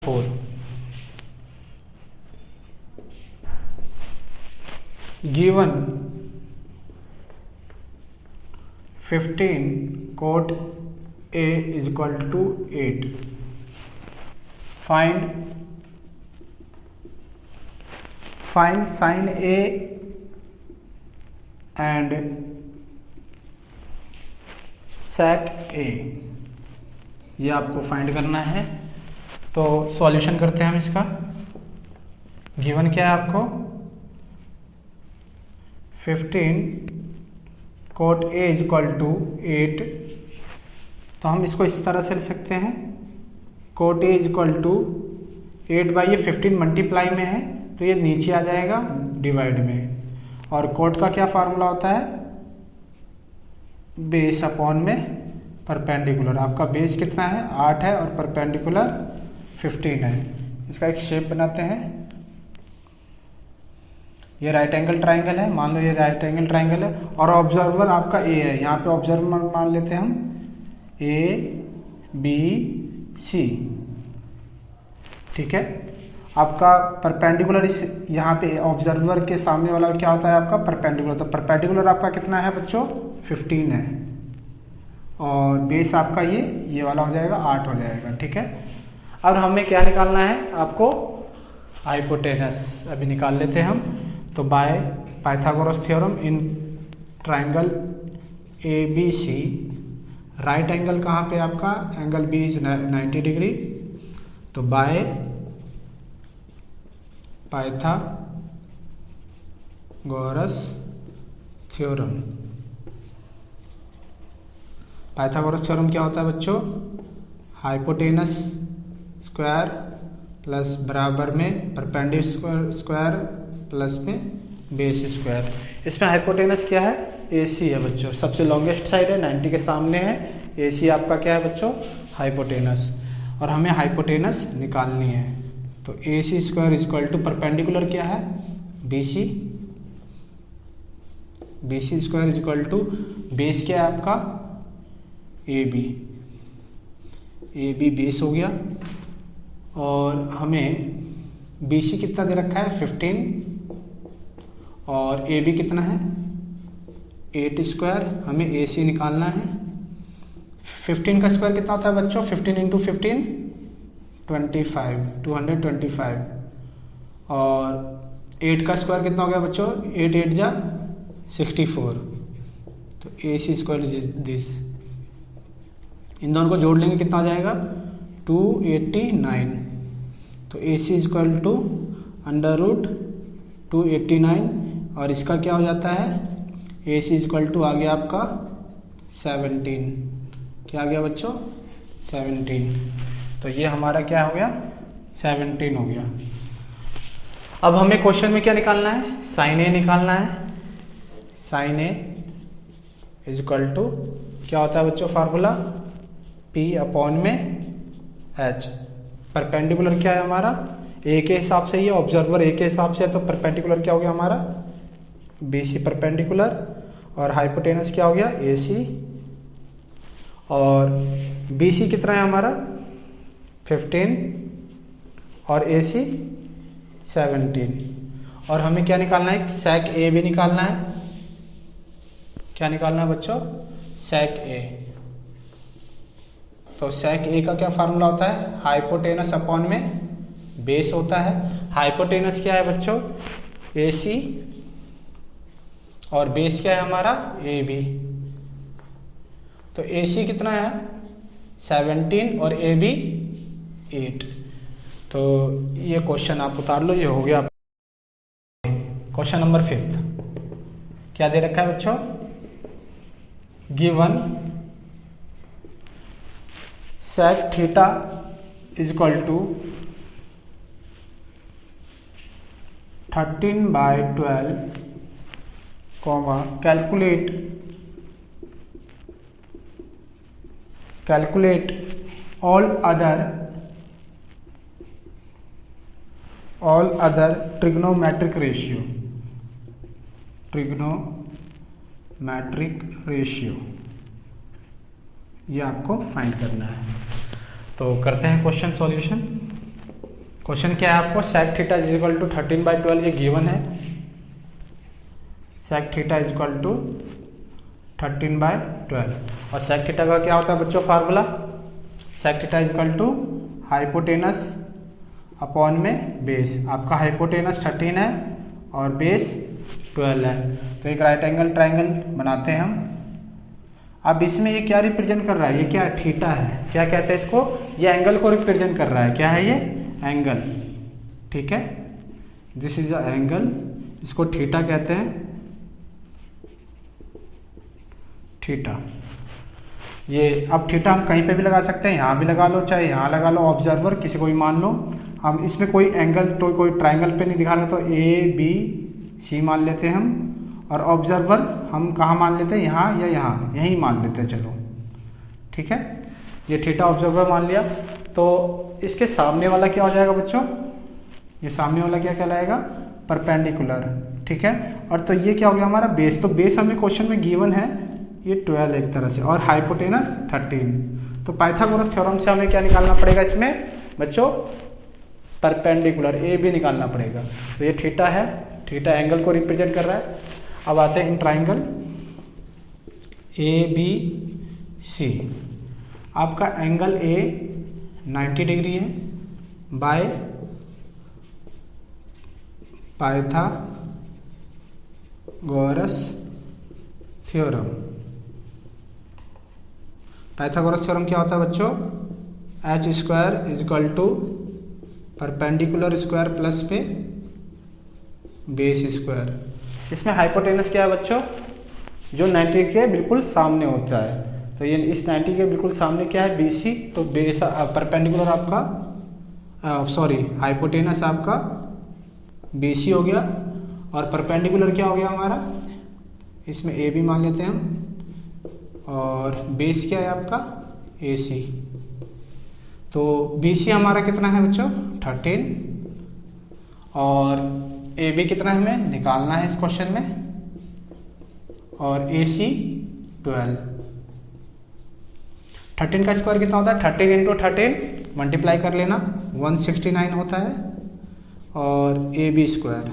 4 given 15 cot A is equal to 8. Find sin A and sec A, ये आपको find करना है। तो सॉल्यूशन करते हैं हम इसका। गिवन क्या है आपको, 15 cot A is equal to 8। तो हम इसको इस तरह से लिख सकते हैं, cot A is equal to 8 by ये 15 मल्टीप्लाई में है तो ये नीचे आ जाएगा डिवाइड में। और cot का क्या फार्मूला होता है, बेस अपॉन में परपेंडिकुलर। आपका बेस कितना है, 8 है, और परपेंडिकुलर 15 है। इसका एक शेप बनाते हैं। ये राइट एंगल ट्राइंगल है, मान लो ये राइट एंगल ट्राइंगल है, और ऑब्जर्वर आपका ए है। यहाँ पे ऑब्जर्वर मान लेते हैं हम ए बी सी, ठीक है। आपका परपेंडिकुलर इस यहाँ पे ऑब्जर्वर के सामने वाला क्या होता है आपका परपेंडिकुलर। तो परपेंडिकुलर आपका कितना है बच्चों, 15 है, और बेस आपका ये वाला हो जाएगा 8 हो जाएगा, ठीक है। अब हमें क्या निकालना है, आपको हाइपोटेनस अभी निकाल लेते हैं हम। तो by Pythagoras theorem in triangle A B C, right angle कहाँ पे आपका, एंगल बी इज 90 डिग्री। तो by Pythagoras theorem, Pythagoras theorem क्या होता है बच्चों, हाइपोटेनस स्क्वायर प्लस बराबर में परपेंडिकुलर स्क्वायर प्लस में बेस स्क्वायर। इसमें हाइपोटेनस क्या है, AC है बच्चों, सबसे लॉन्गेस्ट साइड है, 90 के सामने है। AC आपका क्या है बच्चों, हाइपोटेनस, और हमें हाइपोटेनस निकालनी है। तो AC square is equal to perpendicular क्या है, BC, BC square is equal to base क्या है आपका AB, AB बेस हो गया। और हमें BC कितना दे रखा है 15, और AB कितना है 8 स्क्वायर। हमें AC निकालना है। 15 का स्क्वायर कितना होता है बच्चों, 15 इंटू 15 25, 225, और 8 का स्क्वायर कितना हो गया बच्चों, 8 8 जा 64। तो AC स्क्वायर इज दिस, इन दोनों को जोड़ लेंगे कितना हो जाएगा 289। तो AC is equal to under root 289, और इसका क्या हो जाता है, AC इज इक्वल टू आ गया आपका 17। क्या आ गया बच्चों, 17। तो ये हमारा क्या हो गया, 17 हो गया। अब हमें क्वेश्चन में क्या निकालना है, साइन A निकालना है। Sine A is equal to क्या होता है बच्चों फार्मूला, P अपॉन में H। परपेंडिकुलर क्या है हमारा, A के हिसाब से, ये ऑब्जर्वर A के हिसाब से है, तो परपेंडिकुलर क्या हो गया हमारा BC परपेंडिकुलर, और हाइपोटेनस क्या हो गया AC, और BC कितना है हमारा 15, और AC 17। और हमें क्या निकालना है, सेक A भी निकालना है। क्या निकालना है बच्चों, सेक A। तो सेक A का क्या फार्मूला होता है, हाइपोटेनस अपॉन में बेस होता है। हाइपोटेनस क्या है बच्चों AC, और बेस क्या है हमारा AB। तो AC कितना है 17 और AB 8। तो ये क्वेश्चन आप उतार लो, ये हो गया क्वेश्चन नंबर 5। क्या दे रखा है बच्चों, given sec theta is equal to 13/12, calculate all other trigonometric ratio, ये आपको फाइंड करना है। तो करते हैं क्वेश्चन सॉल्यूशन। क्वेश्चन क्या है आपको, sec theta is equal to 13/12 ये गिवन है। sec theta is equal to 13/12 और sec थीटा का क्या होता है बच्चों formula, sec theta is equal to hypotenuse upon में बेस। आपका हाइपोटेनस 13 है और बेस 12 है, तो एक राइट एंगल ट्राइंगल बनाते हैं हम। अब इसमें ये क्या रिप्रेजेंट कर रहा है, ये क्या थीटा है, क्या कहते हैं इसको, ये एंगल को रिप्रेजेंट कर रहा है। क्या है ये एंगल, ठीक है, दिस इज अ एंगल, इसको थीटा कहते हैं, थीटा। ये अब थीटा हम कहीं पे भी लगा सकते हैं, यहाँ भी लगा लो, चाहे यहाँ लगा लो, ऑब्जर्वर किसी को भी मान लो। हम इसमें कोई एंगल तो कोई ट्राइंगल पे नहीं दिखा रहे, तो ए बी सी मान लेते हैं हम, और ऑब्जर्वर हम कहाँ मान लेते हैं, यहाँ या यहाँ, यहीं मान लेते हैं, चलो ठीक है। ये थीटा ऑब्जर्वर मान लिया, तो इसके सामने वाला क्या हो जाएगा बच्चों, ये सामने वाला क्या कहलाएगा, परपेंडिकुलर, ठीक है। और तो ये क्या हो गया हमारा बेस, तो बेस हमें क्वेश्चन में गिवन है ये 12 एक तरह से, और हाइपोटेनस 13। तो पाइथागोरस थ्योरम से हमें क्या निकालना पड़ेगा इसमें बच्चों, परपेंडिकुलर ए बी निकालना पड़ेगा। तो ये थीटा है, थीटा एंगल को रिप्रेजेंट कर रहा है। अब आते हैं इन ट्राइंगल ए बी सी। आपका एंगल ए 90 डिग्री है by Pythagoras theorem. Pythagoras theorem क्या होता है बच्चों, H square is equal to perpendicular square plus पे बेस स्क्वायर। इसमें हाइपोटेनस क्या है बच्चों, जो 90 के बिल्कुल सामने होता है, तो ये इस 90 के बिल्कुल सामने क्या है BC, तो बेस परपेंडिकुलर आपका सॉरी हाइपोटेनस आपका BC हो गया, और परपेंडिकुलर क्या हो गया हमारा, इसमें AB मान लेते हैं हम, और बेस क्या है आपका AC। तो BC हमारा कितना है बच्चों 13, और AB कितना हमें निकालना है इस क्वेश्चन में, और AC 12। 13 का स्क्वायर कितना होता है, 13 इंटू 13 मल्टीप्लाई कर लेना 169 होता है, और AB स्क्वायर,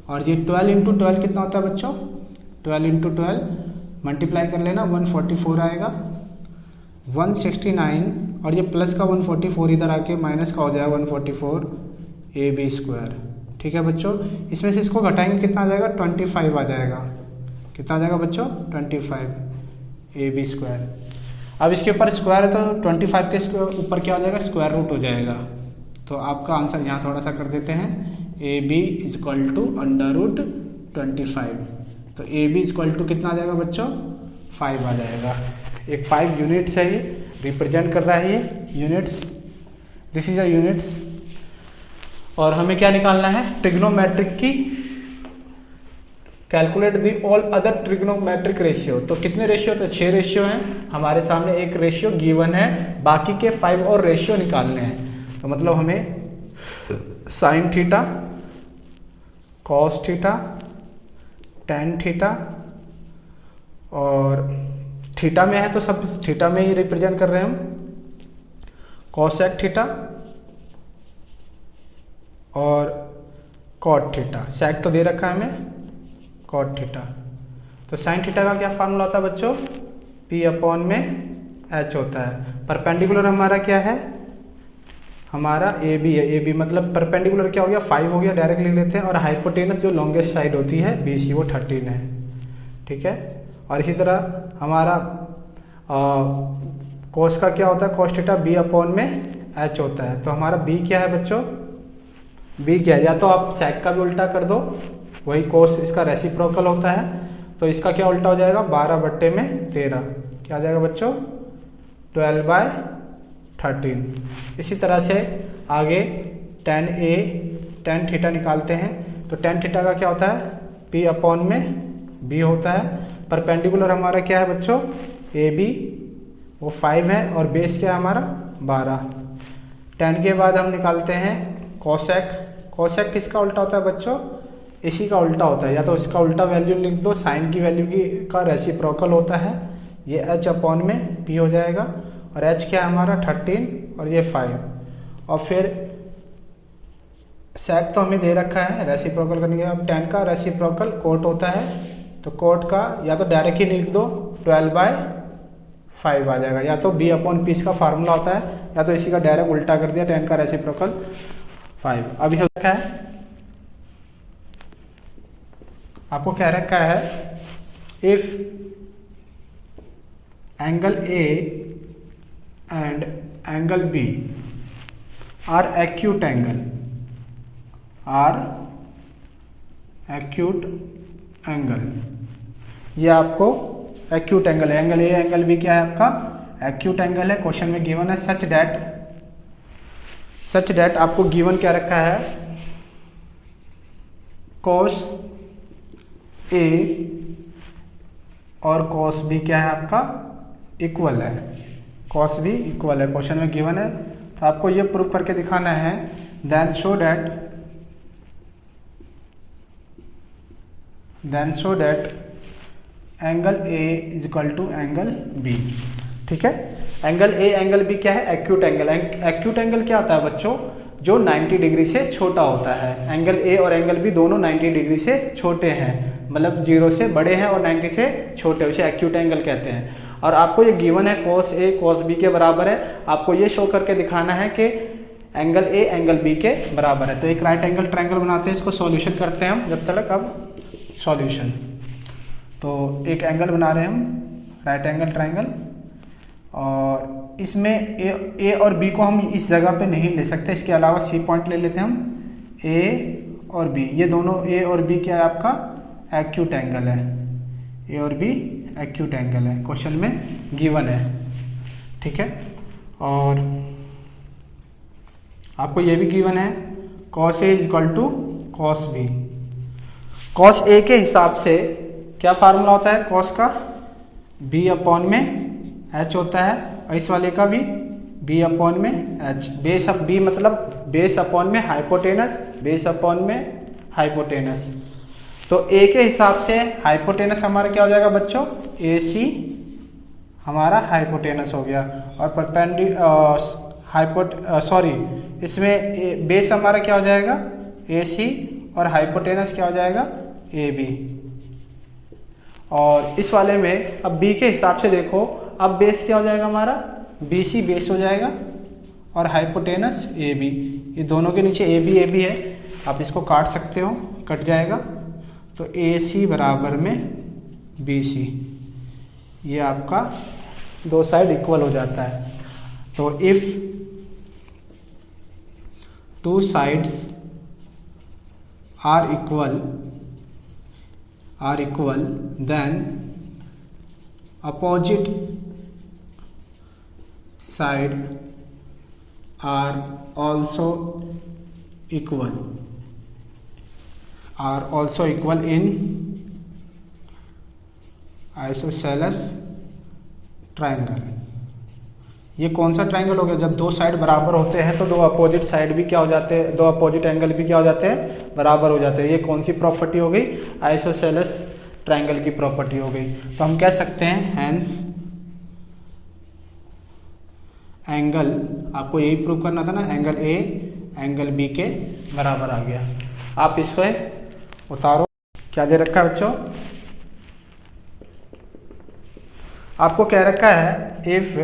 और ये 12 इंटू 12 कितना होता है बच्चों, 12 इंटू 12 मल्टीप्लाई कर लेना 144 आएगा, 169, और ये प्लस का 144 इधर आके माइनस का हो जाएगा 144 AB स्क्वायर, ठीक है बच्चों। इसमें से इसको घटाएंगे कितना आ जाएगा, 25 आ जाएगा, कितना आ जाएगा बच्चों 25 AB स्क्वायर। अब इसके ऊपर स्क्वायर है तो 25 के ऊपर क्या हो जाएगा, स्क्वायर रूट हो जाएगा। तो आपका आंसर यहाँ थोड़ा सा कर देते हैं, AB is equal to under root 25। तो AB इज इक्वल टू कितना आ जाएगा बच्चों 5 आ जाएगा। एक 5 यूनिट्स है, ये रिप्रेजेंट कर रहा है ये units, this is a units. और हमें क्या निकालना है, ट्रिग्नोमेट्रिक की, calculate the all other trigonometric ratio. तो कितने रेशियो, तो 6 रेशियो हैं हमारे सामने, एक रेशियो गिवन है, बाकी के 5 और रेशियो निकालने हैं। तो मतलब हमें sine theta, cos theta, tan theta, और थीटा में है तो सब थीटा में ही रिप्रेजेंट कर रहे हैं हम, कॉसेक थीटा और कॉट थीटा, सेक तो दे रखा है हमें, कॉट थीटा। तो साइन थीटा का क्या फार्मूला होता है बच्चों, P अपॉन में H होता है। परपेंडिकुलर हमारा क्या है, हमारा AB है, AB मतलब परपेंडिकुलर क्या हो गया 5 हो गया, डायरेक्ट ले लेते हैं, और हाइपोटेनस जो लॉन्गेस्ट साइड होती है BC वो 13 है, ठीक है। और इसी तरह हमारा कोस का क्या होता है, कोस थीटा B अपॉन में H होता है। तो हमारा B क्या है बच्चों, B क्या है, या तो आप सेक का भी उल्टा कर दो, वही कोस इसका रेसिप्रोकल होता है, तो इसका क्या उल्टा हो जाएगा 12/13, क्या आ जाएगा बच्चों 12/13। इसी तरह से आगे tan A tan थीटा निकालते हैं, तो tan थीटा का क्या होता है P अपॉन में B होता है। परपेंडिकुलर हमारा क्या है बच्चों AB, वो 5 है, और बेस क्या है हमारा 12। tan के बाद हम निकालते हैं कोसेक, कोसेक किसका उल्टा होता है बच्चों, इसी का उल्टा होता है, या तो इसका उल्टा वैल्यू लिख दो, साइन की वैल्यू की का रेसिप्रोकल होता है, ये H अपॉन में P हो जाएगा, और H क्या है हमारा 13 और ये 5, और फिर सेक तो हमें दे रखा है रेसिप्रोकल करने के। अब tan का रेसिप्रोकल कोट होता है, तो कोट का या तो डायरेक्ट ही लिख दो 12/5 आ जाएगा, या तो b/p इसका फार्मूला होता है, या तो इसी का डायरेक्ट उल्टा कर दिया tan का रेसिप्रोकल 5। अभी क्या है आपको कह रखा है if angle A and angle B are acute angle, ये आपको एक्यूट एंगल है। एंगल A एंगल B क्या है आपका एक्यूट एंगल है। क्वेश्चन में गिवन है सच दैट आपको गिवन क्या रखा है cos A और cos B क्या है आपका इक्वल है, cos B इक्वल है, क्वेश्चन में गिवन है। तो आपको ये प्रूव करके दिखाना है then show that angle A is equal to angle B। ठीक है, एंगल A एंगल B क्या है एक्यूट एंगल। एक्यूट एंगल क्या होता है बच्चों, जो 90 डिग्री से छोटा होता है। एंगल A और एंगल B दोनों 90 डिग्री से छोटे हैं, मतलब 0 से बड़े हैं और 90 से छोटे, उसे एक्यूट एंगल कहते हैं। और आपको ये गिवन है cos A cos B के बराबर है, आपको ये शो करके दिखाना है कि एंगल A एंगल B के बराबर है। तो एक राइट एंगल ट्रायंगल बनाते हैं, इसको सॉल्यूशन करते हैं हम जब तक। अब सॉल्यूशन, तो एक एंगल बना रहे हैं हम राइट एंगल ट्रायंगल, और इसमें A और B को हम इस जगह पे नहीं ले सकते, इसके अलावा C पॉइंट ले लेते हैं हम। A और B, ये दोनों A और B क्या है आपका एक्यूट एंगल है, A और B एक्यूट एंगल है, क्वेश्चन में गिवन है। ठीक है, और आपको ये भी गिवन है cos A is equal to cos B। cos A के हिसाब से क्या फार्मूला होता है cos का B/में h होता है, और इस वाले का भी B/में h। बेस ऑफ B मतलब बेस/में हाइपोटेनस। तो A के हिसाब से हाइपोटेनस हमारा क्या हो जाएगा बच्चों, AC हमारा हाइपोटेनस हो गया, और इसमें बेस हमारा क्या हो जाएगा AC, और हाइपोटेनस क्या हो जाएगा AB। और इस वाले में अब B के हिसाब से देखो, अब बेस क्या हो जाएगा हमारा BC बेस हो जाएगा, और हाइपोटेनस AB। ये दोनों के नीचे AB है, आप इसको काट सकते हो, कट जाएगा। तो AC बराबर में BC, ये आपका दो साइड इक्वल हो जाता है। तो if two sides are equal then opposite side are also equal in isosceles triangle. ये कौन सा ट्रायंगल हो गया, जब दो साइड बराबर होते हैं तो दो अपोजिट साइड भी क्या हो जाते हैं, दो अपोजिट एंगल भी क्या हो जाते हैं, बराबर हो जाते हैं। ये कौन सी प्रॉपर्टी हो गई, आइसोसेलेस ट्रायंगल की प्रॉपर्टी हो गई। तो हम कह सकते हैं हैंस एंगल, आपको यही प्रूव करना था ना, एंगल A एंगल B के बराबर आ गया। आप इसको उतारो, क्या दे रखा है बच्चों, आपको कह रखा है if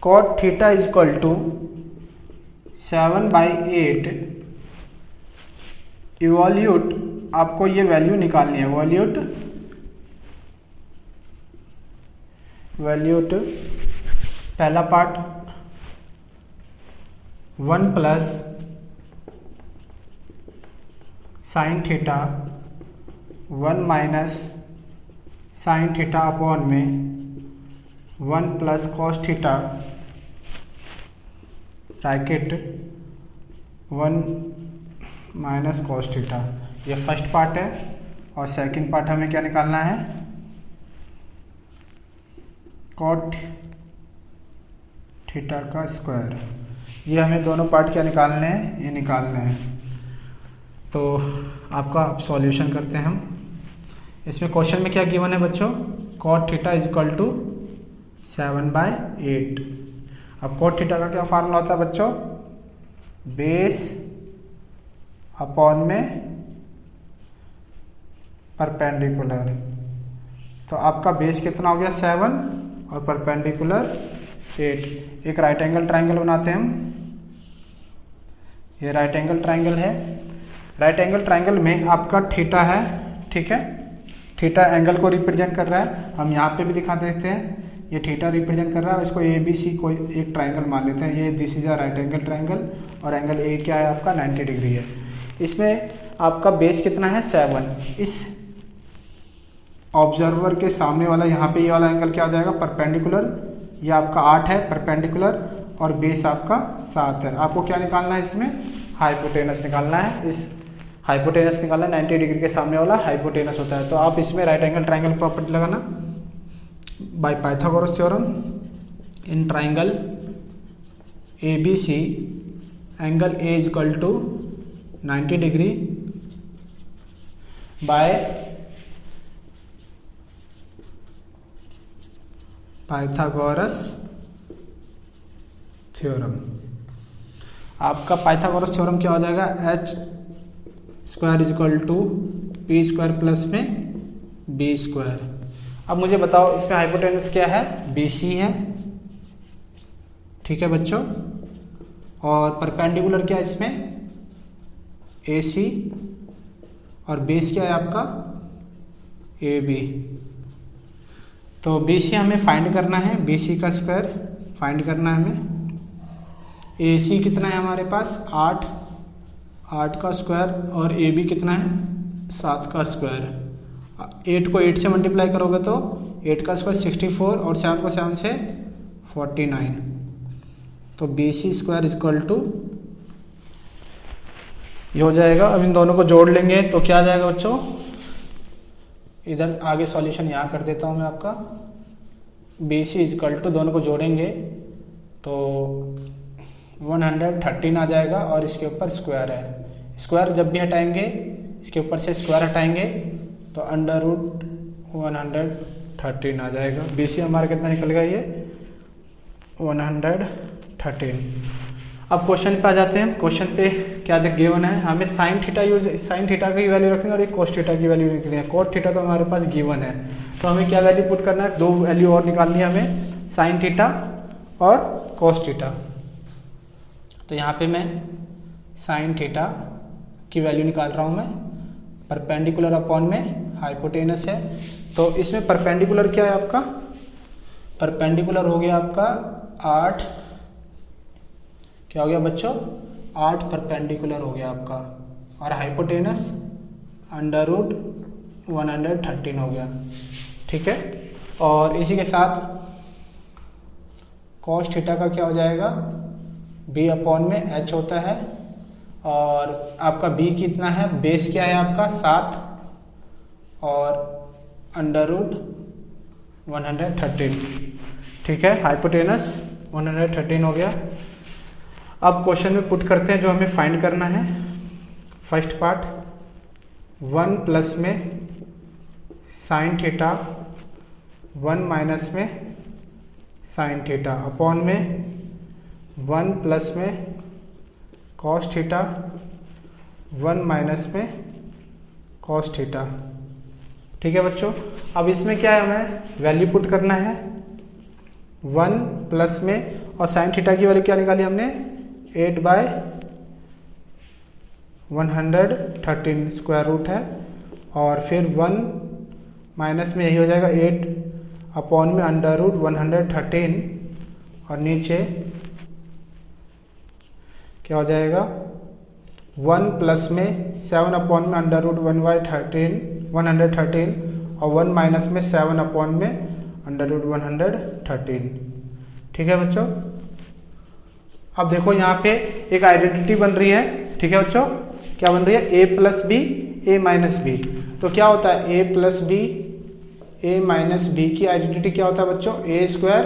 cot theta is equal to 7/8 evaluate, आपको ये वैल्यू निकालनी है, वैल्यूट पहला part 1 plus sine theta 1 minus sine theta upon में 1 plus cos theta bracket 1 minus cos theta. ये फर्स्ट पार्ट है, और सेकंड पार्ट हमें क्या निकालना है, कॉट थीटा का स्क्वायर। ये हमें दोनों पार्ट क्या निकालने हैं, ये निकालने हैं। तो आपका सॉल्यूशन करते हैं हम। इसमें क्वेश्चन में क्या गिवन है बच्चों, cot theta is equal to 7/8। अब cot थीटा का क्या फार्मूला होता है बच्चों? बेस अपॉन में परपेंडिकुलर। तो आपका बेस कितना हो गया 7 और परपेंडिकुलर 8। एक राइट एंगल ट्राइंगल बनाते हैं हम। ये राइट एंगल ट्राइंगल है। राइट एंगल ट्राइंगल में आपका थीटा है, ठीक है। थीटा एंगल को रिप्रेजेंट कर रहा है। हम यहाँ पे भी दिखा देते हैं, ये थीटा रिप्रेजेंट कर रहा है। इसको ABC को एक ट्राइंगल मान लेते हैं। ये this is a right angle triangle और एंगल A क्या है आपका 90 डिग्री है। इसमें आपका बेस कितना है 7। इस ऑब्जर्वर के सामने वाला यहाँ पे ये वाला एंगल क्या हो जाएगा परपेंडिकुलर। ये आपका 8 है परपेंडिकुलर और बेस आपका 7 है। आपको क्या निकालना है इसमें? हाइपोटेनस निकालना है। इस हाइपोटेनस निकालना है 90 डिग्री के सामने वाला हाइपोटेनस होता है। तो आप इसमें राइट एंगल ट्राइंगल प्रॉपर्टी लगाना by Pythagoras theorem. In triangle ABC angle A equal to 90 degree by Pythagoras theorem. आपका पाइथागोरस थ्योरम क्या हो जाएगा? h² equal to p² plus में b²। अब मुझे बताओ इसमें हाइपोटेनस क्या है? BC है, ठीक है बच्चों। और परपेंडिकुलर क्या है इसमें? AC और बेस क्या है आपका AB। तो BC हमें फाइंड करना है, BC का स्क्वायर फाइंड करना है हमें। AC कितना है हमारे पास 8 का स्क्वायर और AB कितना है 7 का स्क्वायर। 8 को 8 से मल्टीप्लाई करोगे तो 8 का स्क्वायर 64 और 7 को 7 से 49। तो BC² इक्वल टू ये हो जाएगा। अब इन दोनों को जोड़ लेंगे तो क्या आ जाएगा बच्चों? इधर आगे सॉल्यूशन यहाँ कर देता हूँ मैं आपका। BC इक्वल टू दोनों को जोड़ेंगे तो 113 आ जाएगा और इसके ऊपर स्क्वायर है। स्क्वायर जब भी हटाएंगे इसके ऊपर से स्क्वायर हटाएंगे तो √113 आ जाएगा। BC हमारा कितना निकल गया? ये 113। अब क्वेश्चन पे आ जाते हैं। क्वेश्चन पे क्या गिवन है? हमें साइन थीटा की वैल्यू रखनी है और एक कोस थीटा की वैल्यू रखनी है। कोस थीटा तो हमारे पास गिवन है, तो हमें क्या वैल्यू पुट करना है? 2 वैल्यू और निकालनी है हमें, साइन थीटा और कोस थीटा। तो यहाँ पे मैं साइन थीटा की वैल्यू निकाल रहा हूँ मैं। परपेंडिकुलर अपॉन में हाइपोटेनस है। तो इसमें परपेंडिकुलर क्या है आपका? परपेंडिकुलर हो गया आपका 8। क्या हो गया बच्चों? 8 परपेंडिकुलर हो गया आपका और हाइपोटेनस √113 हो गया, ठीक है। और इसी के साथ कॉस थीटा का क्या हो जाएगा? B अपॉन में H होता है और आपका B कितना है? बेस क्या है आपका 7 और √113, ठीक है। हाइपोटेनस 113 हो गया। अब क्वेश्चन में पुट करते हैं जो हमें फाइंड करना है। फर्स्ट पार्ट 1 प्लस में साइन थीटा 1 माइनस में साइन थीटा अपॉन में 1 प्लस में कॉस थीटा 1 माइनस में कॉस थीटा, ठीक है बच्चों। अब इसमें क्या है? हमें वैल्यू पुट करना है 1 प्लस में और साइन थीटा की वैल्यू क्या निकाली हमने? 8/113 स्क्वायर रूट है और फिर 1 माइनस में यही हो जाएगा 8 अपॉन में √113 और नीचे क्या हो जाएगा? 1 प्लस में 7 अपॉन में √113 और 1 माइनस में 7 अपॉन में √113, ठीक है बच्चों। अब देखो यहाँ पे एक आइडेंटिटी बन रही है, ठीक है बच्चों। क्या बन रही है? A plus B A minus B. तो क्या होता है? A plus B A minus B की आइडेंटिटी क्या होता है बच्चों? A²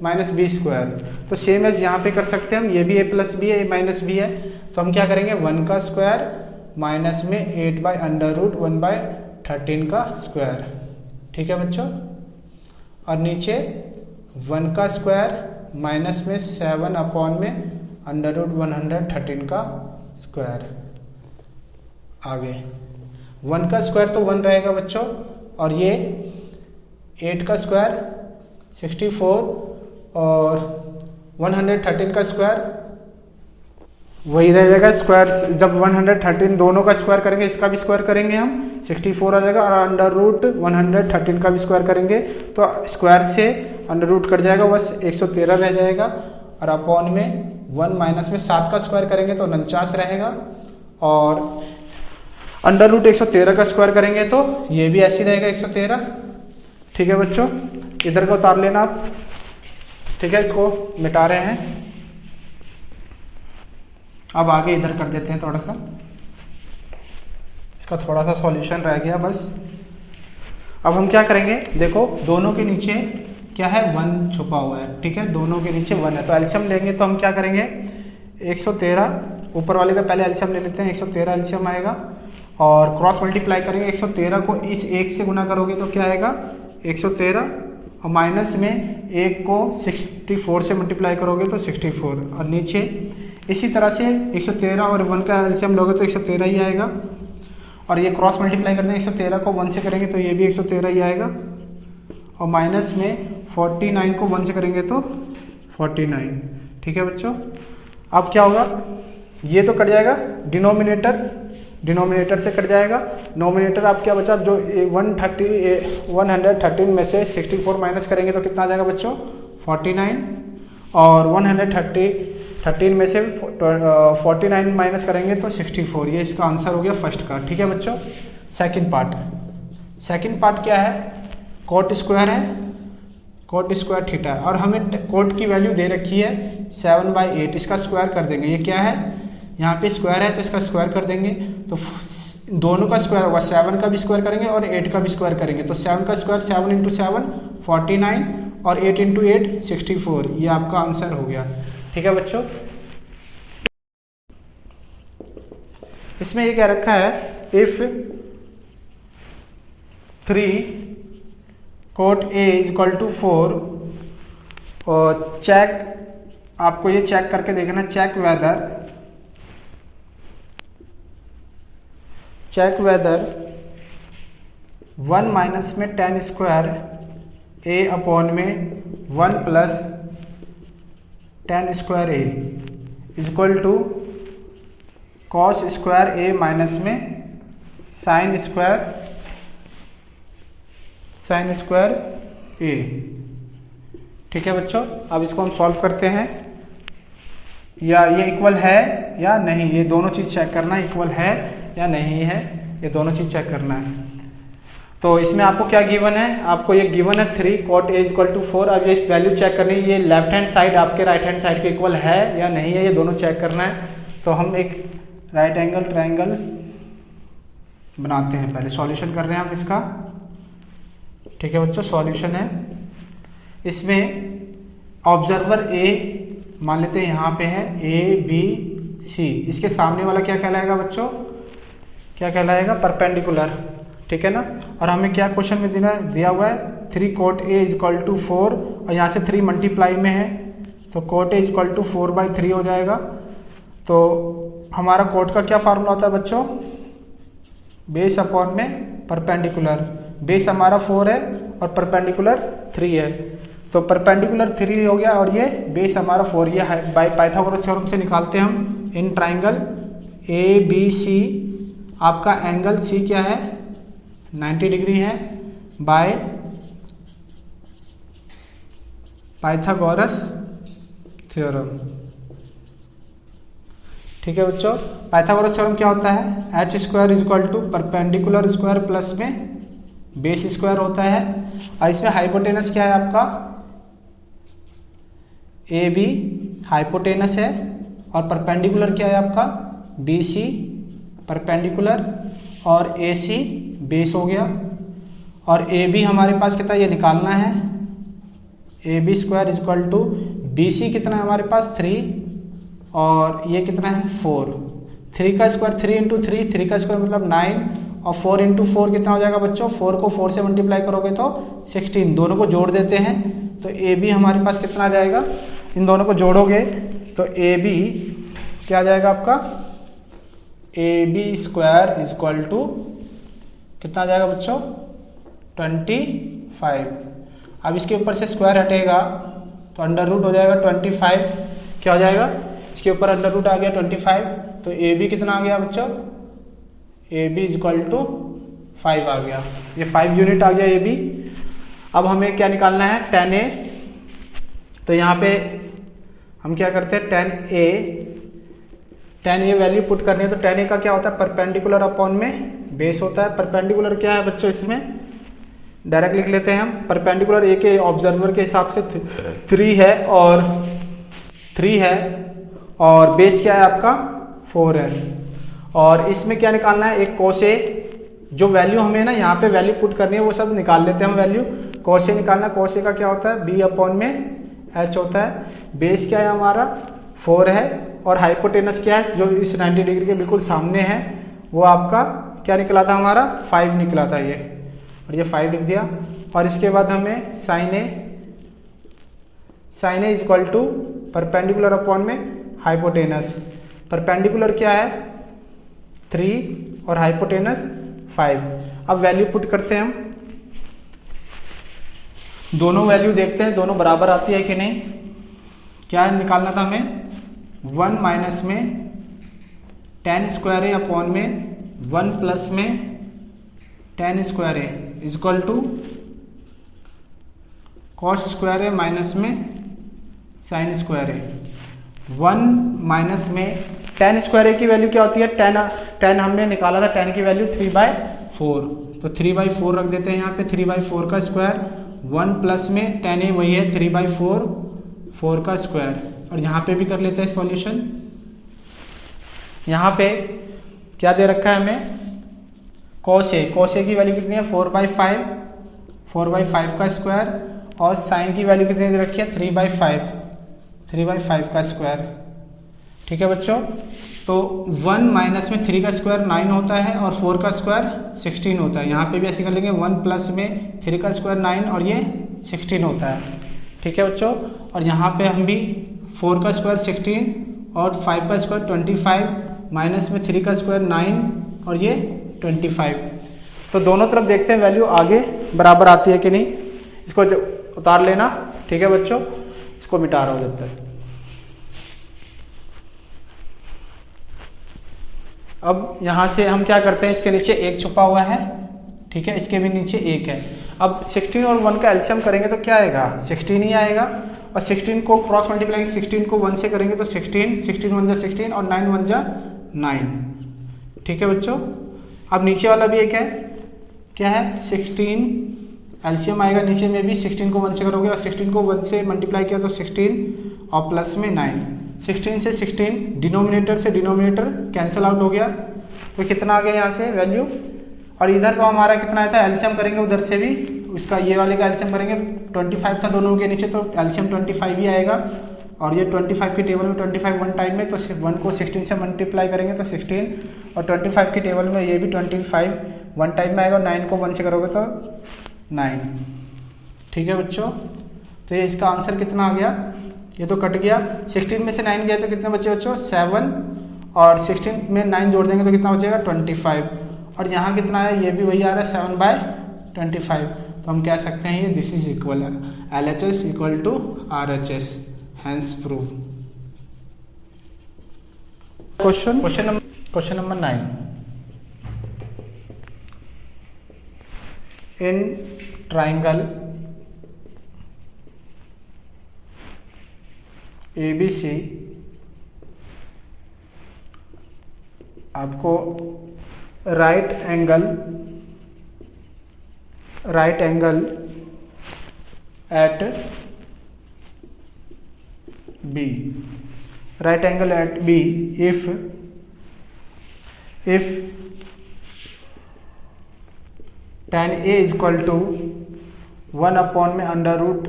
minus B²। तो सेम एज यहाँ पे कर सकते हैं हम। ये भी A प्लस बी है A माइनस बी है, तो हम क्या करेंगे 1 का स्क्वायर माइनस में 8/√113 का स्क्वायर, ठीक है बच्चों। और नीचे 1 का स्क्वायर माइनस में 7 अपॉन में अंडर रूट 113 का स्क्वायर। आगे 1 का स्क्वायर तो 1 रहेगा बच्चों, और ये 8 का स्क्वायर 64 और 113 का स्क्वायर वही रह जाएगा। स्क्वायर जब 113 दोनों का स्क्वायर करेंगे, इसका भी स्क्वायर करेंगे हम, 64 आ जाएगा, और अंडर रूट 113 का भी स्क्वायर करेंगे तो स्क्वायर से अंडर रूट कट जाएगा, बस 113 रह जाएगा। और अपॉन में 1 माइनस में 7 का स्क्वायर करेंगे तो 49 रहेगा, और अंडर रूट 113 का स्क्वायर करेंगे तो ये भी ऐसे ही रहेगा 113। ठीक है बच्चों, इधर का उतार लेना आप। ठीक है, इसको मिटा रहे हैं। अब आगे इधर कर देते हैं थोड़ा सा, इसका थोड़ा सा सॉल्यूशन रह गया बस। अब हम क्या करेंगे, देखो दोनों के नीचे क्या है, 1 छुपा हुआ है। ठीक है, दोनों के नीचे 1 है, तो एलसीएम लेंगे तो हम क्या करेंगे, 113 ऊपर वाले का पहले एलसीएम ले लेते हैं, 113 एलसीएम आएगा, और क्रॉस मल्टीप्लाई करेंगे। 113 को इस 1 से गुना करोगे तो क्या आएगा 113, और माइनस में 1 को 64 से मल्टीप्लाई करोगे तो 64, और नीचे इसी तरह से 113 और 1 का एलसीएम लोगे तो 113 ही आएगा, और ये क्रॉस मल्टीप्लाई करते हैं, 113 को 1 से करेंगे तो ये भी 113 ही आएगा, और माइनस में 49 को 1 से करेंगे तो 49। ठीक है बच्चों, अब क्या होगा, ये तो कट जाएगा, डिनोमिनेटर से कट जाएगा, नोमिनेटर आप क्या बचा, जो 113 में से 64 माइनस करेंगे तो कितना आ जाएगा बच्चों 49, और 113 में से 49 माइनस करेंगे तो 64। ये इसका आंसर हो गया फर्स्ट का। ठीक है बच्चों, सेकंड पार्ट क्या है, कोट स्क्वायर है, कोट स्क्वायर थीटा है, और हमें कोट की वैल्यू दे रखी है 7/8। इसका स्क्वायर कर देंगे, ये क्या है, यहाँ पे स्क्वायर है तो इसका स्क्वायर कर देंगे, तो दोनों का स्क्वायर होगा, 7 का भी स्क्वायर करेंगे और 8 का भी स्क्वायर करेंगे, तो 7 का स्क्वायर 7 × 7 49, और 8 × 8 64। ये आपका आंसर हो गया। ठीक है बच्चों, इसमें ये क्या रखा है, इफ 3 कोट A = 4, और चेक, आपको ये चेक करके देखना, चेक वेदर 1 माइनस में tan स्क्वायर A अपॉन में 1 plus tan square A equal to cos square A minus में साइन स्क्वायर A। ठीक है बच्चों, अब इसको हम सॉल्व करते हैं, या ये इक्वल है या नहीं, ये दोनों चीज़ चेक करना है, इक्वल है या नहीं है, ये दोनों चीज़ चेक करना है। तो इसमें आपको क्या गिवन है, आपको ये गिवन है 3 कोट A = 4। अब ये वैल्यू चेक करनी है, ये लेफ्ट हैंड साइड आपके राइट हैंड साइड के इक्वल है या नहीं है, ये दोनों चेक करना है। तो हम एक राइट एंगल ट्रायंगल बनाते हैं, पहले सॉल्यूशन कर रहे हैं हम इसका। ठीक है बच्चों, सॉल्यूशन है, इसमें ऑब्जर्वर A मान लेते हैं यहाँ पे है ABC, इसके सामने वाला क्या कहलाएगा बच्चों, क्या कहलाएगा, परपेंडिकुलर। ठीक है ना, और हमें क्या क्वेश्चन में दिया हुआ है 3 कोट A = 4, और यहाँ से 3 मल्टीप्लाई में है तो कोट A = 4/3 हो जाएगा। तो हमारा कोट का क्या फार्मूला होता है बच्चों, बेस अपॉन में परपेंडिकुलर। बेस हमारा 4 है और परपेंडिकुलर 3 है, तो परपेंडिकुलर 3 हो गया और ये बेस हमारा 4। ये बाय पाइथागोरस थ्योरम से निकालते हैं हम। इन ट्राइंगल ABC आपका एंगल C क्या है 90 डिग्री है, बाय पाइथागोरस थ्योरम। ठीक है बच्चों, पाइथागोरस थ्योरम क्या होता है, h² = परपेंडिकुलर स्क्वायर प्लस में बेस स्क्वायर होता है, और इसमें हाइपोटेनस क्या है आपका AB हाइपोटेनस है, और परपेंडिकुलर क्या है आपका BC परपेंडिकुलर, और AC बेस हो गया, और AB हमारे पास कितना ये निकालना है, AB² = BC कितना है हमारे पास 3, और ये कितना है 4। 3 का स्क्वायर 3 × 3, 3 का स्क्वायर मतलब 9, और 4 × 4 कितना हो जाएगा बच्चों, 4 को 4 से मल्टीप्लाई करोगे तो 16। दोनों को जोड़ देते हैं तो ए बी हमारे पास कितना आ जाएगा, इन दोनों को जोड़ोगे तो ए बी क्या आ जाएगा आपका, A B square is equal to कितना आ जाएगा बच्चों 25। अब इसके ऊपर से स्क्वायर हटेगा तो अंडर रूट हो जाएगा 25, क्या हो जाएगा, इसके ऊपर अंडर रूट आ गया 25, तो ए बी कितना आ गया बच्चों, ए बी इजक्वल टू 5 आ गया, ये 5 यूनिट आ गया ए बी। अब हमें क्या निकालना है, tan a, तो यहाँ पे हम क्या करते हैं, tan a वैल्यू पुट करनी है, तो tan a का क्या होता है, परपेंडिकुलर अपॉन में बेस होता है। परपेंडिकुलर क्या है बच्चों, इसमें डायरेक्ट लिख लेते हैं हम, परपेंडिकुलर ए के ऑब्जर्वर के हिसाब से 3 है और बेस क्या है आपका 4 है। और इसमें क्या निकालना है, एक cos a, जो वैल्यू हमें ना यहाँ पे वैल्यू पुट करनी है वो सब निकाल लेते हैं हम वैल्यू। cos a निकालना, cos a का क्या होता है, b अपॉन में h होता है। बेस क्या है हमारा 4 है और हाइपोटेनस क्या है, जो इस 90 डिग्री के बिल्कुल सामने है, वो आपका क्या निकला था हमारा 5 निकला था ये, और ये 5 लिख दिया। और इसके बाद हमें sine A is equal to perpendicular upon में हाइपोटेनस। परपेंडिकुलर क्या है 3 और हाइपोटेनस 5। अब वैल्यू पुट करते हैं हम, दोनों वैल्यू देखते हैं दोनों बराबर आती है कि नहीं। क्या निकालना था हमें, 1 माइनस में tan स्क्वायर ए अपॉन में 1 प्लस में tan square A is equal to cos square A minus में साइन स्क्वायर ए। 1 माइनस में tan स्क्वायर ए की वैल्यू क्या होती है, tan हमने निकाला था, tan की वैल्यू 3/4, तो 3/4 रख देते हैं यहाँ पे, 3/4 का स्क्वायर। 1 प्लस में tan ए वही है 3/4, 4 का स्क्वायर। और यहाँ पे भी कर लेते हैं सॉल्यूशन। यहाँ पे क्या दे रखा है हमें, cos a की वैल्यू कितनी है 4/5, 4/5 का स्क्वायर। और साइन की वैल्यू कितनी दे रखी है 3/5 का स्क्वायर। ठीक है बच्चों, तो 1 माइनस में 3 का स्क्वायर 9 होता है और 4 का स्क्वायर 16 होता है। यहाँ पे भी ऐसे कर लेंगे, 1 प्लस में 3 का स्क्वायर 9 और ये 16 होता है। ठीक है बच्चों, और यहाँ पे हम भी 4 का स्क्वायर 16 और 5 का स्क्वायर 25 माइनस में 3 का स्क्वायर 9 और ये 25। तो दोनों तरफ देखते हैं वैल्यू आगे बराबर आती है कि नहीं, इसको उतार लेना। ठीक है बच्चों, इसको मिटा रहा हूँ जब तक। अब यहाँ से हम क्या करते हैं, इसके नीचे 1 छुपा हुआ है, ठीक है, इसके भी नीचे 1 है। अब 16 और 1 का एलसीएम करेंगे तो क्या आएगा, 16 ही आएगा। और 16 को क्रॉस मल्टीप्लाई 16 को 1 से करेंगे तो 16 1 जा 16 और 9 1 जा 9। ठीक है बच्चों, अब नीचे वाला भी एक है, क्या है 16 एलसीएम आएगा नीचे में भी, 16 को 1 से करोगे और 16 को 1 से मल्टीप्लाई किया तो 16 और प्लस में 9। 16 से 16 डिनोमिनेटर से डिनोमिनेटर कैंसिल आउट हो गया, तो कितना आ गया यहाँ से वैल्यू। और इधर का हमारा कितना आया था, एलसीएम करेंगे उधर से भी, इसका ये वाले का एलसीएम करेंगे, 25 था दोनों के नीचे, तो एलसीएम 25 ही आएगा। और ये 25 की टेबल में 25 1 टाइम में, तो 1 को 16 से मल्टीप्लाई करेंगे तो 16, और 25 की टेबल में ये भी 25 1 टाइम में आएगा, और 9 को 1 से करोगे तो 9। ठीक है बच्चों, तो ये इसका आंसर कितना आ गया, ये तो कट गया। 16 में से 9 गया तो कितने बचे बच्चों 7, और 16 में 9 जोड़ देंगे तो कितना बचेगा 25। और यहाँ कितना है, ये भी वही आ रहा है 7/25। तो हम कह सकते हैं ये this is equal LHS equal to RHS, hence prove. Question number 9। In triangle ABC आपको right angle at B, right angle at B if tan A is equal to 1 upon में under root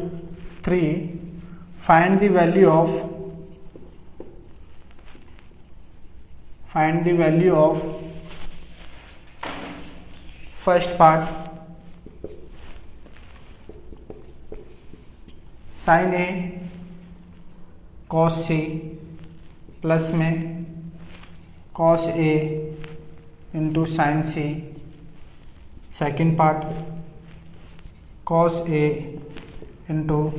3, find the value of first part sine A cos C plus में cos A into sine C. Second part cos A into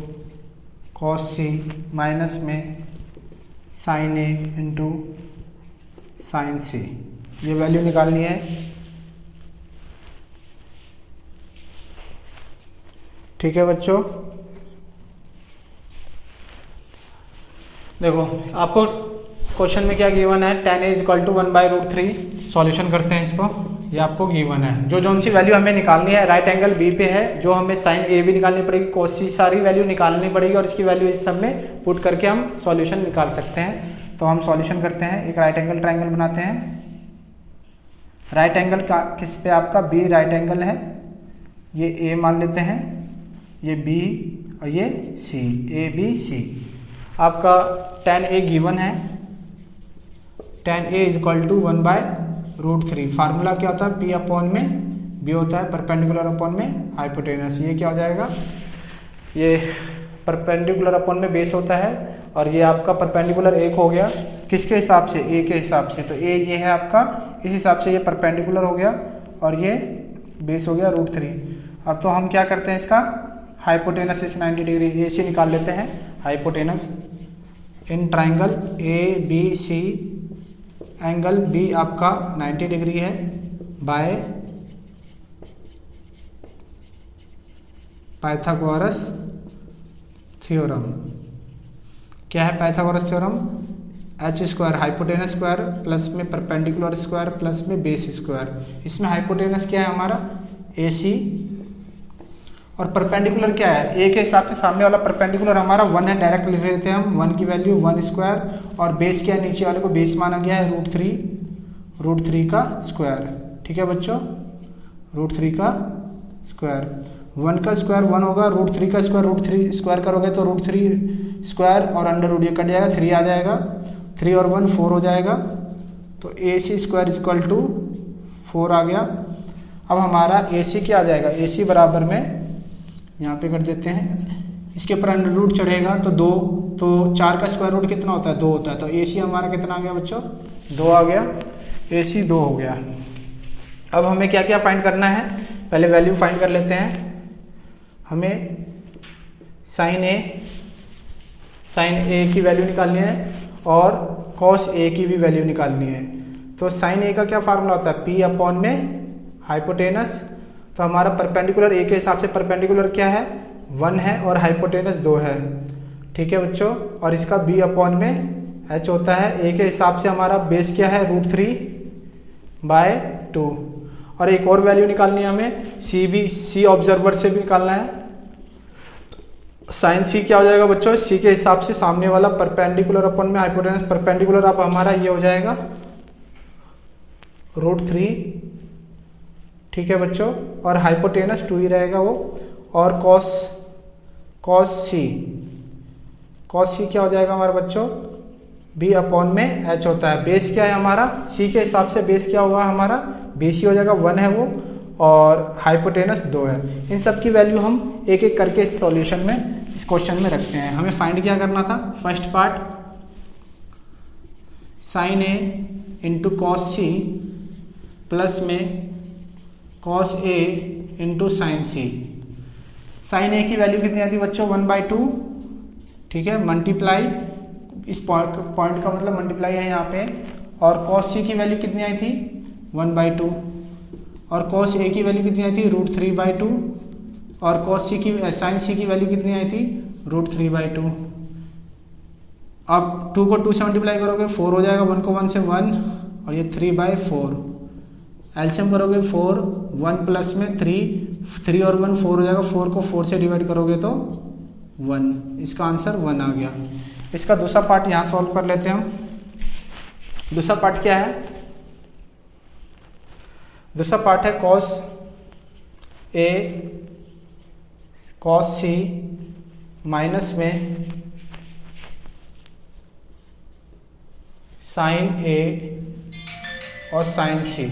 cos C minus में sine A into sine C. ये value निकालनी है। ठीक है बच्चों, देखो आपको क्वेश्चन में क्या गिवन है, tan a equal to 1/√3। Solution करते हैं इसको। ये आपको गिवन है, जो सी वैल्यू हमें निकालनी है, राइट एंगल बी पे है, जो हमें साइन ए भी निकालनी पड़ेगी, cos सी, सारी वैल्यू निकालनी पड़ेगी और इसकी वैल्यू इस सब में पुट करके हम सॉल्यूशन निकाल सकते हैं। तो हम सॉल्यूशन करते हैं। एक राइट एंगल ट्राइंगल बनाते हैं। राइट एंगल का किस पे, आपका बी राइट एंगल है। ये ए मान लेते हैं, ये बी और ये सी, ए बी सी। आपका tan a गिवन है, tan a equal to 1/√3। Formula क्या होता है, P अपॉन में B होता है, परपेंडिकुलर अपॉन में हाइपोटेनस। ये क्या हो जाएगा, ये परपेंडिकुलर अपॉन में बेस होता है और ये आपका परपेंडिकुलर एक हो गया, किसके हिसाब से, a के हिसाब से। तो a ये है आपका, इस हिसाब से ये परपेंडिकुलर हो गया और ये बेस हो गया √3। अब तो हम क्या करते हैं, इसका हाइपोटेनस इस 90 डिग्री ए सी निकाल लेते हैं। Hypotenuse in triangle A B C, angle B आपका 90 डिग्री है बाय पाइथागोरस थ्योरम। क्या है Pythagoras theorem, H square hypotenuse square plus में परपेंडिकुलर स्क्वायर प्लस में बेस स्क्वायर। इसमें हाइपोटेनस क्या है हमारा, ए सी, और परपेंडिकुलर क्या है, ए के हिसाब से सामने वाला परपेंडिकुलर हमारा 1 है, डायरेक्ट लिख लेते हैं हम। 1 की वैल्यू 1 स्क्वायर और बेस क्या है, नीचे वाले को बेस माना गया है √3 का स्क्वायर। ठीक है बच्चों, √3 का स्क्वायर। 1 का स्क्वायर 1 होगा, √3 का स्क्वायर √3 स्क्वायर करोगे तो √3 स्क्वायर और अंडर रूट ये कट जाएगा, 3 आ जाएगा, 3 और 1 4 हो जाएगा। तो ए सी स्क्वायर इक्वल टू 4 आ गया। अब हमारा ए सी क्या आ जाएगा, ए सी बराबर में यहाँ पे कर देते हैं, इसके ऊपर अंडर रूट चढ़ेगा तो 2, तो 4 का स्क्वायर रूट कितना होता है, 2 होता है। तो ए सी हमारा कितना आ गया बच्चों, 2 आ गया, ए सी 2 हो गया। अब हमें क्या क्या फाइंड करना है, पहले वैल्यू फाइंड कर लेते हैं। हमें साइन ए की वैल्यू निकालनी है और कॉस ए की भी वैल्यू निकालनी है। तो साइन ए का क्या फार्मूला होता है, पी अपॉन में हाइपोटेनस। तो हमारा परपेंडिकुलर ए के हिसाब से परपेंडिकुलर क्या है, 1 है और हाइपोटेनस 2 है। ठीक है बच्चों, और इसका बी अपॉन में एच होता है। ए के हिसाब से हमारा बेस क्या है, √3/2। और एक और वैल्यू निकालनी है हमें, सी ऑब्जर्वर से भी निकालना है। साइन सी क्या हो जाएगा बच्चों, सी के हिसाब से सामने वाला परपेंडिकुलर अपॉन में हाइपोटेनस। परपेंडिकुलर अब हमारा ये हो जाएगा √3। ठीक है बच्चों, और हाइपोटेनस 2 ही रहेगा वो। और कॉस सी क्या हो जाएगा हमारा बच्चों, बी अपॉन में एच होता है। बेस क्या है हमारा, सी के हिसाब से बेस क्या होगा हमारा, BC हो जाएगा, 1 है वो, और हाइपोटेनस 2 है। इन सब की वैल्यू हम एक एक करके इस सॉल्यूशन में, इस क्वेश्चन में रखते हैं। हमें फाइंड क्या करना था, first part sign A into cos C plus में cos A into sine C. Sign ए की वैल्यू कितनी आती है बच्चों, 1/2। ठीक है, मल्टीप्लाई, इस पॉइंट का मतलब मल्टीप्लाई है यहाँ पे। और कॉस सी की वैल्यू कितनी आई थी, 1/2। और कॉस ए की वैल्यू कितनी आई थी, √3/2। और कॉस सी की, साइन सी की वैल्यू कितनी आई थी, √3/2। अब 2 को 2 से मल्टीप्लाई करोगे 4 हो जाएगा, 1 को 1 से 1, और ये 3/4। एलसीएम करोगे 4, 1 प्लस में 3 और 1 4 हो जाएगा, 4 को 4 से डिवाइड करोगे तो 1। इसका आंसर 1 आ गया। इसका दूसरा पार्ट यहाँ सॉल्व कर लेते हैं हम। दूसरा पार्ट क्या है, दूसरा पार्ट है कॉस सी माइनस में साइन ए और साइन सी।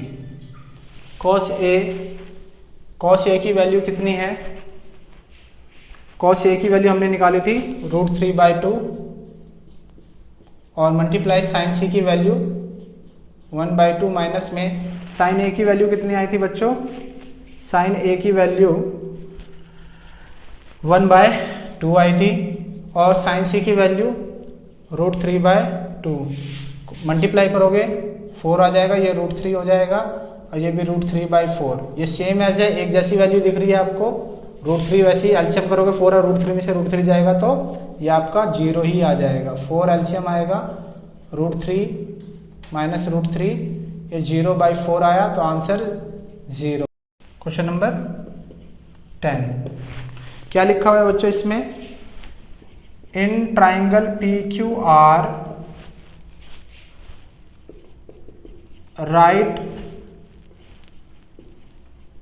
कॉस ए की वैल्यू कितनी है, कॉस ए की वैल्यू हमने निकाली थी √3/2 और मल्टीप्लाई साइन सी की वैल्यू 1/2 माइनस में साइन ए की वैल्यू कितनी आई थी बच्चों? साइन ए की वैल्यू 1/2 आई थी और साइन सी की वैल्यू √3/2 मल्टीप्लाई करोगे 4 आ जाएगा, ये √3 हो जाएगा और ये भी √3/4। ये सेम एज है, एक जैसी वैल्यू दिख रही है आपको। √3 वैसे ही एलसीएम करोगे 4 और √3 में से √3 जाएगा तो ये आपका 0 ही आ जाएगा। 4 एलसीएम आएगा √3 माइनस √3, ये 0/4 आया तो आंसर 0। क्वेश्चन नंबर 10 क्या लिखा हुआ है बच्चों इसमें? In triangle PQR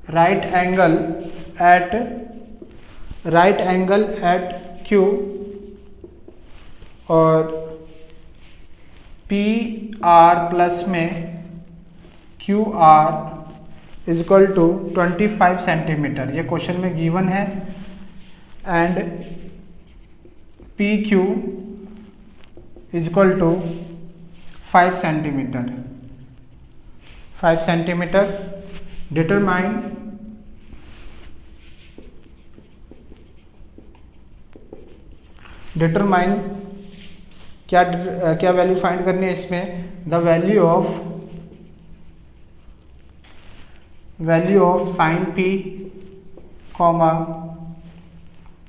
right angle at Q और PR प्लस में QR is equal to 25 centimetre, ये क्वेश्चन में गिवन है। And PQ is equal to 5 centimetre. Determine क्या वैल्यू फाइंड करनी है इसमें? The value of sine P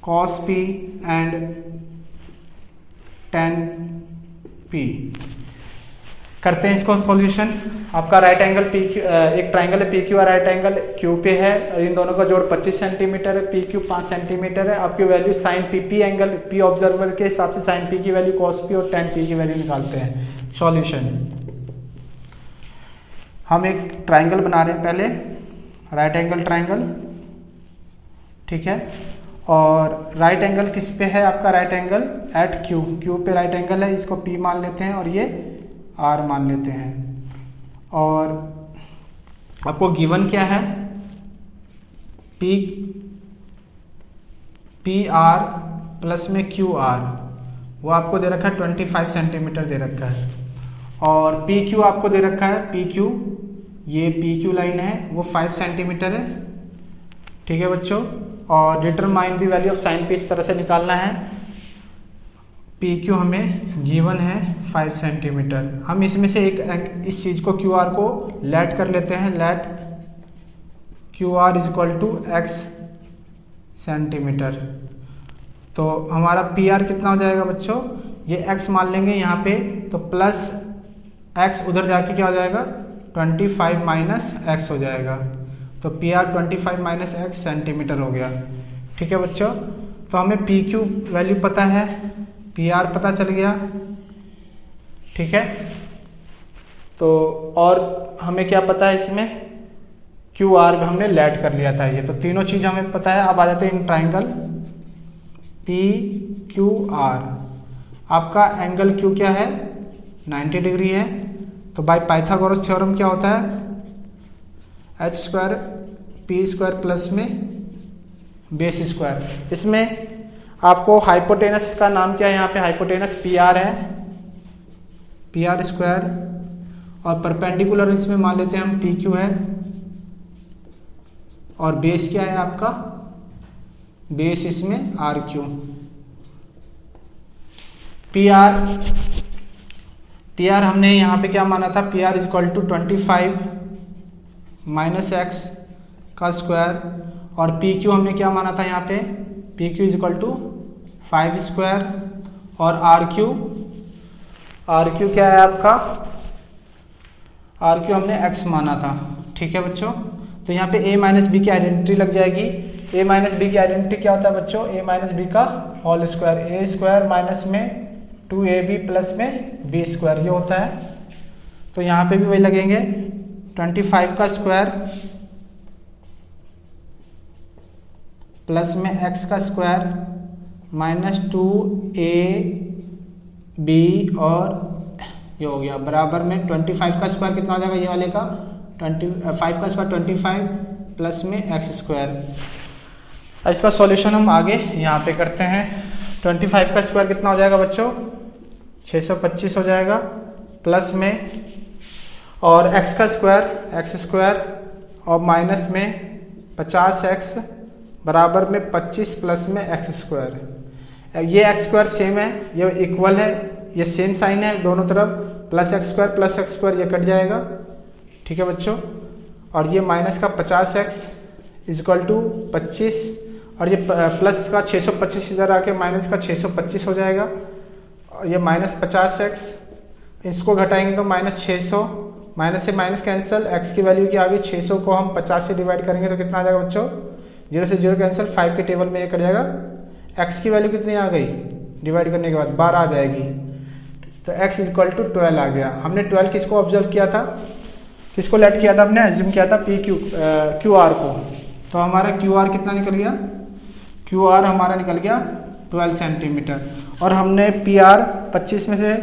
cos P and tan P। करते हैं इसको सॉल्यूशन। आपका राइट एंगल एक ट्राइंगल है PQ और राइट एंगल Q पे है और इन दोनों का जोड़ 25 सेंटीमीटर है, PQ 5 सेंटीमीटर है। आपकी value sine P angle P observer के हिसाब से साइन P की वैल्यू कॉस P और टेन P की वैल्यू निकालते हैं। सॉल्यूशन, हम एक ट्राइंगल बना रहे हैं पहले, राइट एंगल ट्राइंगल, ठीक है। और राइट एंगल किस पे है? आपका राइट एंगल एट Q पे राइट एंगल है, इसको P मान लेते हैं और ये R मान लेते हैं। और आपको गिवन क्या है? PR प्लस में QR, वो आपको दे रखा है 25 सेंटीमीटर दे रखा है। और PQ आपको दे रखा है PQ, ये PQ लाइन है वो 5 सेंटीमीटर है, ठीक है बच्चों। और determine the value of sine P इस तरह से निकालना है। PQ हमें गिवन है 5 सेंटीमीटर। हम इसमें से इस चीज को QR को लेट कर लेते हैं, let QR is equal to X centimetre. तो हमारा PR कितना हो जाएगा बच्चों? ये X मान लेंगे यहाँ पे, तो प्लस X उधर जाके क्या हो जाएगा? 25 माइनस X हो जाएगा। तो PR 25 माइनस X सेंटीमीटर हो गया, ठीक है बच्चों। तो हमें PQ वैल्यू पता है, PR पता चल गया, ठीक है। तो और हमें क्या पता है इसमें? QR हमने लेट कर लिया था, ये तो तीनों चीज हमें पता है। अब आ जाते हैं इन ट्राइंगल PQR। आपका एंगल Q क्या है? 90 डिग्री है। तो बाय पाइथागोरस थ्योरम क्या होता है? h² p² प्लस में बेस स्क्वायर। इसमें आपको हाइपोटेनस का नाम क्या है? यहाँ पे हाइपोटेनस PR है, PR²। और परपेंडिकुलर इसमें मान लेते हैं हम PQ है। और बेस क्या है आपका? बेस इसमें RQ। PR हमने यहाँ पे क्या माना था? PR is equal to 25 minus X का स्क्वायर। और PQ हमने क्या माना था यहाँ पे? PQ is equal to 5²। और RQ क्या है आपका? RQ हमने X माना था, ठीक है बच्चों। तो यहाँ पे A माइनस B की आइडेंटिटी लग जाएगी। A माइनस B की आइडेंटिटी क्या होता है बच्चों? A माइनस B का होल स्क्वायर, A² माइनस में 2AB प्लस में B² ये होता है। तो यहाँ पे भी वही लगेंगे, 25 का स्क्वायर प्लस में X का स्क्वायर माइनस 2AB और ये हो गया बराबर में 25 का स्क्वायर कितना हो जाएगा? ये वाले का 25 का स्क्वायर 25 प्लस में X² अब इसका सॉल्यूशन हम आगे यहाँ पे करते हैं। 25 का स्क्वायर कितना हो जाएगा बच्चों? 625 हो जाएगा, प्लस में और x का स्क्वायर x स्क्वायर और माइनस में 50x बराबर में 25 प्लस में x स्क्वायर। ये x स्क्वायर सेम है, ये इक्वल है, ये सेम साइन है दोनों तरफ, प्लस x स्क्वायर ये कट जाएगा, ठीक है बच्चों। और ये माइनस का 50x इजक्वल टू 25 और ये प्लस का 625 इधर आके माइनस का 625 हो जाएगा। और ये माइनस 50x इसको घटाएंगे तो माइनस 600, माइनस से माइनस कैंसिल, x की वैल्यू की आगे 600 को हम 50 से डिवाइड करेंगे तो कितना आ जाएगा बच्चों? 0 से 0 कैंसिल, 5 के टेबल में ये कट जाएगा। x की वैल्यू कितनी आ गई डिवाइड करने के बाद? 12 आ जाएगी। तो x इजक्वल टू 12 आ गया। हमने 12 किसको ऑब्जर्व किया था, किसको लेट किया था? हमने एज्यूम किया था क्यू आर को। तो हमारा क्यू आर कितना निकल गया? क्यू आर हमारा निकल गया 12 सेंटीमीटर। और हमने पी आर 25 में से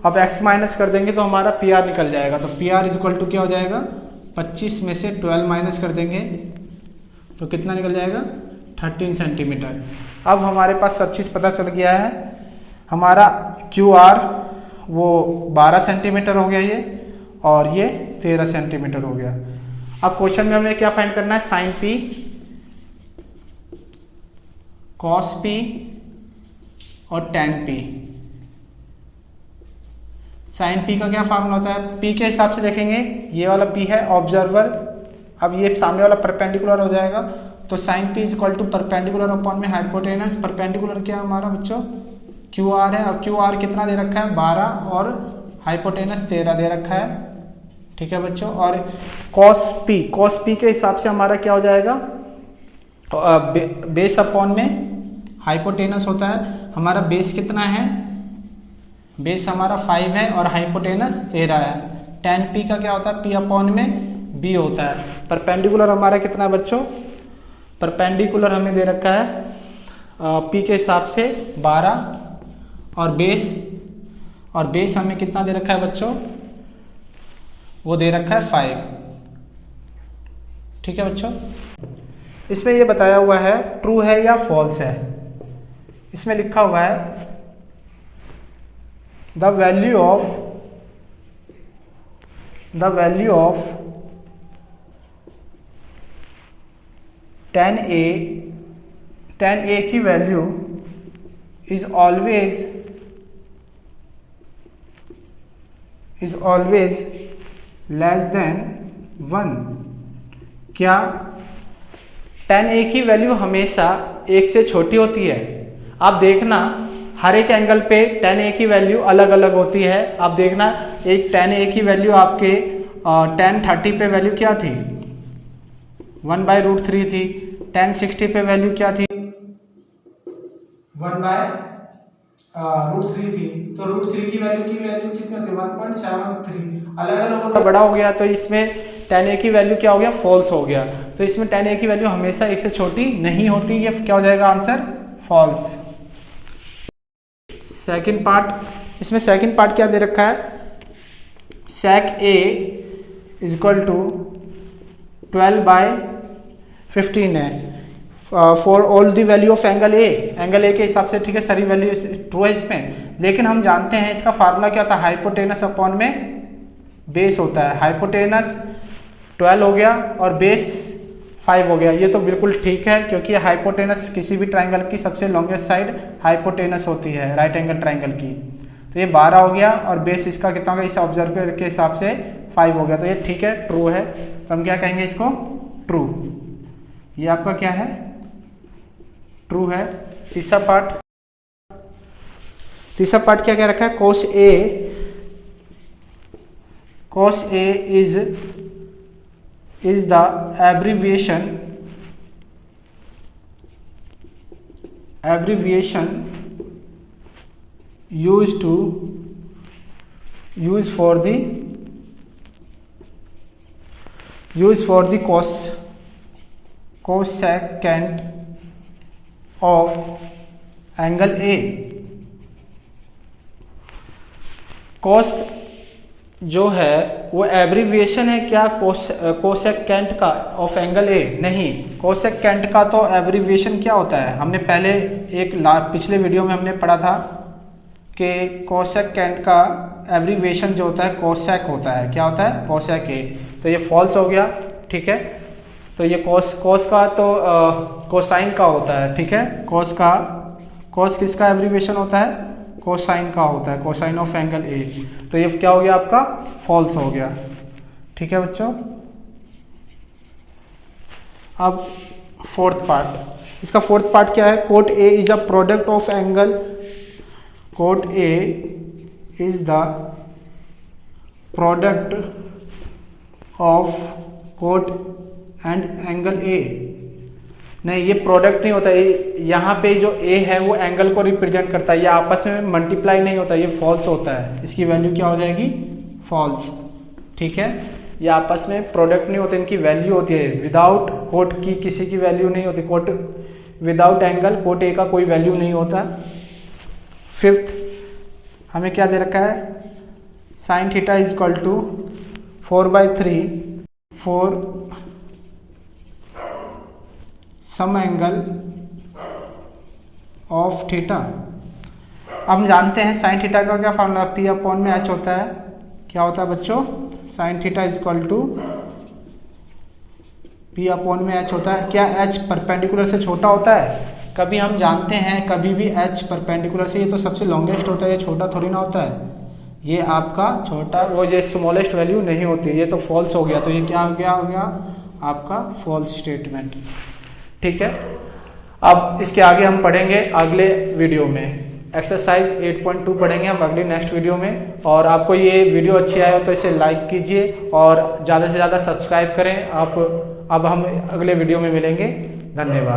अब x माइनस कर देंगे तो हमारा पी आर निकल जाएगा। तो पी आर इजक्वल टू क्या हो जाएगा? 25 में से 12 माइनस कर देंगे तो कितना निकल जाएगा? 13 सेंटीमीटर। अब हमारे पास सब चीज़ पता चल गया है। हमारा क्यू आर वो 12 सेंटीमीटर हो गया ये, और ये 13 सेंटीमीटर हो गया। अब क्वेश्चन में हमें क्या फाइंड करना है? साइन पी कॉस पी और टेन पी। साइन पी का क्या फार्मूला होता है? पी के हिसाब से देखेंगे, ये वाला पी है ऑब्जर्वर, अब ये सामने वाला परपेंडिकुलर हो जाएगा, तो sine P is equal to perpendicular upon में हाइपोटेनस। परपेंडिकुलर क्या हमारा बच्चों? क्यू आर है, और क्यू आर कितना दे रखा है? 12 और हाइपोटेनस 13 दे रखा है, ठीक है बच्चों। और कॉस पी के हिसाब से हमारा क्या हो जाएगा? बेस अपॉन में हाइपोटेनस होता है। हमारा बेस कितना है? बेस हमारा 5 है और हाइपोटेनस 13 है। टेन पी का क्या होता है? पी अपॉन में बी होता है। परपेंडिकुलर हमारा कितना है बच्चों? परपेंडिकुलर हमें दे रखा है पी के हिसाब से 12 और बेस हमें कितना दे रखा है बच्चों? वो दे रखा है 5, ठीक है बच्चों। इसमें ये बताया हुआ है ट्रू है या फॉल्स है। इसमें लिखा हुआ है the value of tan a की value is always less than 1। क्या tan a की वैल्यू हमेशा 1 से छोटी होती है? आप देखना हर एक एंगल पे tan a की वैल्यू अलग अलग होती है। आप देखना एक tan a की वैल्यू आपके tan 30 पे वैल्यू क्या थी? 1/√3 थी। tan 60 पे वैल्यू क्या थी? 1/√3 थी। तो √3 की वैल्यू कितनी होती है? 1.73। अलग अलग होता बड़ा हो गया, तो इसमें tan a की वैल्यू क्या हो गया? फॉल्स हो गया। तो इसमें tan a की वैल्यू हमेशा 1 से छोटी नहीं होती। ये क्या हो जाएगा आंसर? फॉल्स। सेकंड पार्ट, इसमें सेकंड पार्ट क्या दे रखा है? sec a is equal to 12/15 है for all the value of angle A. Angle A के हिसाब से, ठीक है, सारी वैल्यू ट्रू है इसमें। लेकिन हम जानते हैं इसका फार्मूला क्या होता है? हाइपोटेनस अपॉन में बेस होता है। हाइपोटेनस 12 हो गया और बेस 5 हो गया। ये तो बिल्कुल ठीक है, क्योंकि हाइपोटेनस किसी भी ट्राइंगल की सबसे लॉन्गेस्ट साइड हाइपोटेनस होती है, राइट एंगल ट्राइंगल की। तो ये 12 हो गया और बेस इसका कितना होगा? इस ऑब्जर्वर के हिसाब से 5 हो गया। तो ये ठीक है, ट्रू है। तो हम क्या कहेंगे इसको? ट्रू। ये आपका क्या है? ट्रू है। तीसरा पार्ट क्या रखा है? cos a is the abbreviation used for the cosecant of angle A। जो है वो एब्रीविएशन है क्या कोसेकेंट का ऑफ एंगल ए? नहीं, कोसेकेंट का तो एब्रीविएशन क्या होता है, हमने पहले पिछले वीडियो में हमने पढ़ा था कि कोसेकेंट का एब्रीविएशन जो होता है कोसेक होता है। क्या होता है? कोसेक ए। तो ये फॉल्स हो गया, ठीक है। तो ये कोस का तो कोसाइन का होता है, ठीक है। कोस किसका एब्रीविएशन होता है? कोसाइन का होता है, कोसाइन ऑफ एंगल ए। तो ये क्या हो गया आपका? फॉल्स हो गया, ठीक है बच्चों। अब फोर्थ पार्ट, इसका फोर्थ पार्ट क्या है? Cot A is a product of angle, cot A is the product of cot and angle A. नहीं, ये प्रोडक्ट नहीं होता, ये यहाँ पे जो ए है वो एंगल को रिप्रेजेंट करता है, ये आपस में मल्टीप्लाई नहीं होता, ये फॉल्स होता है। इसकी वैल्यू क्या हो जाएगी? फॉल्स, ठीक है। ये आपस में प्रोडक्ट नहीं होते, इनकी वैल्यू होती है। विदाउट कोट की किसी की वैल्यू नहीं होती, cot without angle cot A का कोई वैल्यू नहीं होता। फिफ्थ हमें क्या दे रखा है? Sine theta is equal to 4/3 for some angle of theta. अब हम जानते हैं साइन थीटा का क्या फॉर्मूला? पी अपॉन में एच होता है। क्या होता है बच्चों? Sine theta is equal to P upon में एच होता है। क्या एच परपेंडिकुलर से छोटा होता है? कभी हम जानते हैं कभी भी एच परपेंडिकुलर से, ये तो सबसे लॉन्गेस्ट होता है, ये छोटा थोड़ी ना होता है। ये आपका छोटा, वो ये स्मॉलेस्ट वैल्यू नहीं होती, ये तो फॉल्स हो गया। तो ये क्या हो गया आपका? फॉल्स स्टेटमेंट, ठीक है। अब इसके आगे हम पढ़ेंगे अगले वीडियो में, एक्सरसाइज 8.2 पढ़ेंगे हम अगले नेक्स्ट वीडियो में। और आपको ये वीडियो अच्छी आए हो तो इसे लाइक कीजिए और ज़्यादा से ज़्यादा सब्सक्राइब करें आप। अब हम अगले वीडियो में मिलेंगे, धन्यवाद।